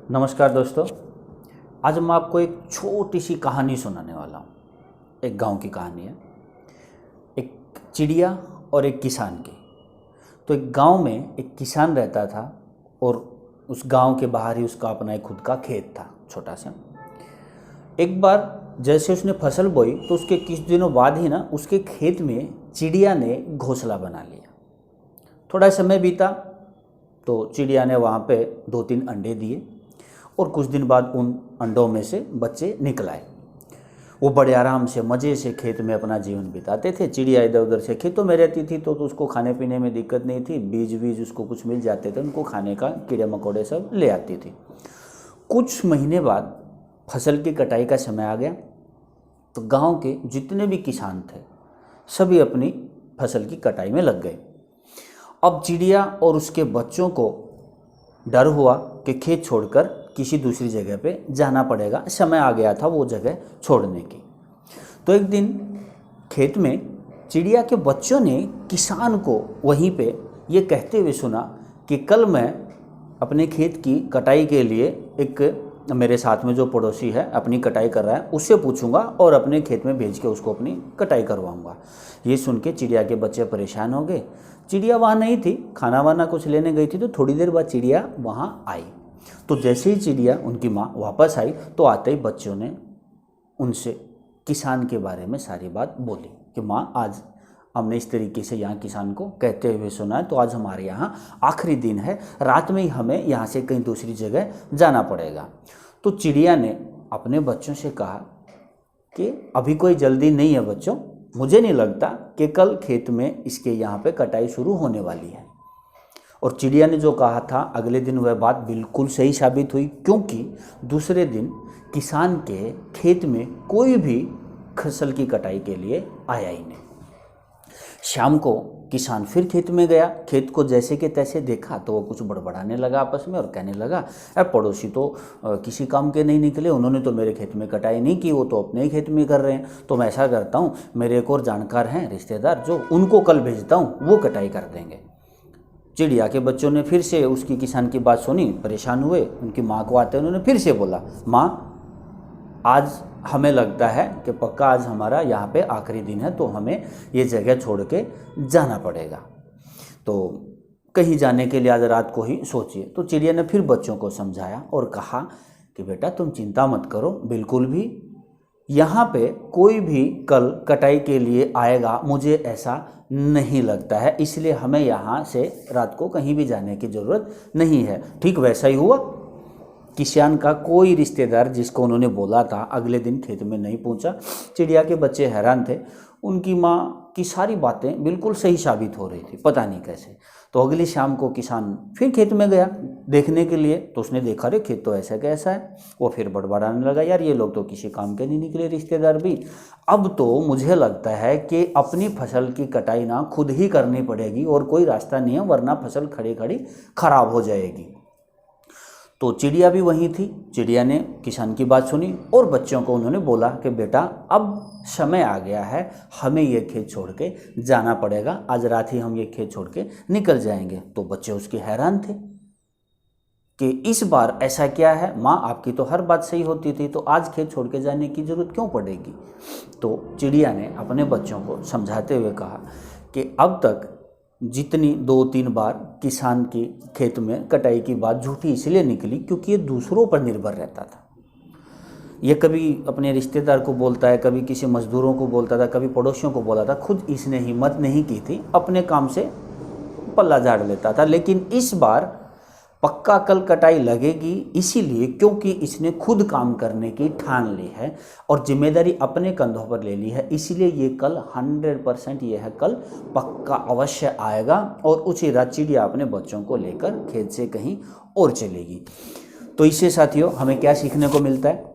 नमस्कार दोस्तों। आज मैं आपको एक छोटी सी कहानी सुनाने वाला हूँ। एक गांव की कहानी है, एक चिड़िया और एक किसान की। तो एक गांव में एक किसान रहता था और उस गांव के बाहर ही उसका अपना एक खुद का खेत था, छोटा सा। एक बार जैसे उसने फसल बोई तो उसके कुछ दिनों बाद ही ना उसके खेत में चिड़िया ने घोंसला बना लिया। थोड़ा समय बीता तो चिड़िया ने वहाँ पे 2-3 अंडे दिए और कुछ दिन बाद उन अंडों में से बच्चे निकल आए। वो बड़े आराम से मज़े से खेत में अपना जीवन बिताते थे। चिड़िया इधर उधर से खेतों में रहती थी तो उसको खाने पीने में दिक्कत नहीं थी। बीज उसको कुछ मिल जाते थे, उनको खाने का कीड़े मकोड़े सब ले आती थी। कुछ महीने बाद फसल की कटाई का समय आ गया तो गांव के जितने भी किसान थे सभी अपनी फसल की कटाई में लग गए। अब चिड़िया और उसके बच्चों को डर हुआ कि खेत छोड़कर किसी दूसरी जगह पे जाना पड़ेगा। समय आ गया था वो जगह छोड़ने की। तो एक दिन खेत में चिड़िया के बच्चों ने किसान को वहीं पे ये कहते हुए सुना कि कल मैं अपने खेत की कटाई के लिए एक मेरे साथ में जो पड़ोसी है अपनी कटाई कर रहा है उससे पूछूंगा और अपने खेत में भेज के उसको अपनी कटाई करवाऊंगा। ये सुन के चिड़िया के बच्चे परेशान हो गए। चिड़िया वहाँ नहीं थी, खाना वाना कुछ लेने गई थी। तो थोड़ी देर बाद चिड़िया वहाँ आई। तो जैसे ही चिड़िया उनकी माँ वापस आई तो आते ही बच्चों ने उनसे किसान के बारे में सारी बात बोली कि माँ आज हमने इस तरीके से यहाँ किसान को कहते हुए सुना है, तो आज हमारे यहाँ आखिरी दिन है, रात में ही हमें यहाँ से कहीं दूसरी जगह जाना पड़ेगा। तो चिड़िया ने अपने बच्चों से कहा कि अभी कोई जल्दी नहीं है बच्चों, मुझे नहीं लगता कि कल खेत में इसके यहाँ पे कटाई शुरू होने वाली है। और चिड़िया ने जो कहा था अगले दिन वह बात बिल्कुल सही साबित हुई, क्योंकि दूसरे दिन किसान के खेत में कोई भी फसल की कटाई के लिए आया ही नहीं। शाम को किसान फिर खेत में गया। खेत को जैसे के तैसे देखा तो वो कुछ बड़बड़ाने लगा आपस में और कहने लगा, यार पड़ोसी तो किसी काम के नहीं निकले, उन्होंने तो मेरे खेत में कटाई नहीं की, वो तो अपने ही खेत में कर रहे हैं। तो मैं ऐसा करता हूँ, मेरे एक और जानकार हैं रिश्तेदार जो, उनको कल भेजता हूँ, वो कटाई कर देंगे। चिड़िया के बच्चों ने फिर से उसकी किसान की बात सुनी, परेशान हुए। उनकी माँ को आते उन्होंने फिर से बोला, माँ आज हमें लगता है कि पक्का आज हमारा यहाँ पे आखिरी दिन है, तो हमें ये जगह छोड़ के जाना पड़ेगा। तो कहीं जाने के लिए आज रात को ही सोचिए। तो चिड़िया ने फिर बच्चों को समझाया और कहा कि बेटा तुम चिंता मत करो, बिल्कुल भी यहाँ पे कोई भी कल कटाई के लिए आएगा, मुझे ऐसा नहीं लगता है, इसलिए हमें यहाँ से रात को कहीं भी जाने की ज़रूरत नहीं है। ठीक वैसा ही हुआ। किसान का कोई रिश्तेदार जिसको उन्होंने बोला था अगले दिन खेत में नहीं पहुंचा। चिड़िया के बच्चे हैरान थे, उनकी माँ की सारी बातें बिल्कुल सही साबित हो रही थी, पता नहीं कैसे। तो अगली शाम को किसान फिर खेत में गया देखने के लिए। तो उसने देखा, रे खेत तो ऐसा कैसा है। वो फिर बड़बड़ाने लगा, यार ये लोग तो किसी काम के नहीं निकले, रिश्तेदार भी। अब तो मुझे लगता है कि अपनी फसल की कटाई ना खुद ही करनी पड़ेगी और कोई रास्ता नहीं है, वरना फसल खड़ी खड़ी खराब हो जाएगी। तो चिड़िया भी वहीं थी। चिड़िया ने किसान की बात सुनी और बच्चों को उन्होंने बोला कि बेटा अब समय आ गया है, हमें ये खेत छोड़ के जाना पड़ेगा, आज रात ही हम ये खेत छोड़ के निकल जाएंगे। तो बच्चे उसके हैरान थे कि इस बार ऐसा क्या है, माँ आपकी तो हर बात सही होती थी, तो आज खेत छोड़ के जाने की ज़रूरत क्यों पड़ेगी। तो चिड़िया ने अपने बच्चों को समझाते हुए कहा कि अब तक जितनी 2-3 बार किसान की खेत में कटाई की बात झूठी इसलिए निकली क्योंकि ये दूसरों पर निर्भर रहता था। ये कभी अपने रिश्तेदार को बोलता है, कभी किसी मजदूरों को बोलता था, कभी पड़ोसियों को बोला था, खुद इसने हिम्मत नहीं की थी, अपने काम से पल्ला झाड़ लेता था। लेकिन इस बार पक्का कल कटाई लगेगी, इसीलिए क्योंकि इसने खुद काम करने की ठान ली है और जिम्मेदारी अपने कंधों पर ले ली है, इसीलिए ये कल 100% ये है कल पक्का अवश्य आएगा। और उसी रात चिड़िया अपने बच्चों को लेकर खेत से कहीं और चलेगी। तो इससे साथियों हमें क्या सीखने को मिलता है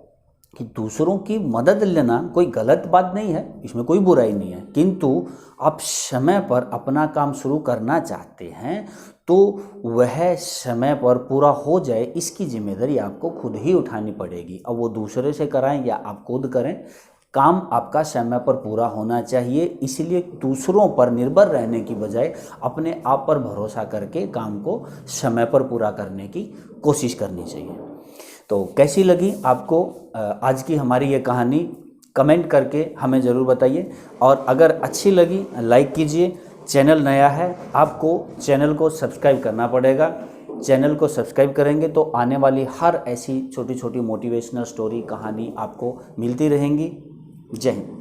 कि दूसरों की मदद लेना कोई गलत बात नहीं है, इसमें कोई बुराई नहीं है, किंतु आप समय पर अपना काम शुरू करना चाहते हैं तो वह समय पर पूरा हो जाए, इसकी जिम्मेदारी आपको खुद ही उठानी पड़ेगी। अब वो दूसरे से कराएं या आप खुद करें, काम आपका समय पर पूरा होना चाहिए। इसलिए दूसरों पर निर्भर रहने की बजाय अपने आप पर भरोसा करके काम को समय पर पूरा करने की कोशिश करनी चाहिए। तो कैसी लगी आपको आज की हमारी ये कहानी, कमेंट करके हमें ज़रूर बताइए। और अगर अच्छी लगी लाइक कीजिए। चैनल नया है, आपको चैनल को सब्सक्राइब करना पड़ेगा। चैनल को सब्सक्राइब करेंगे तो आने वाली हर ऐसी छोटी छोटी मोटिवेशनल स्टोरी, कहानी आपको मिलती रहेंगी। जय हिंद।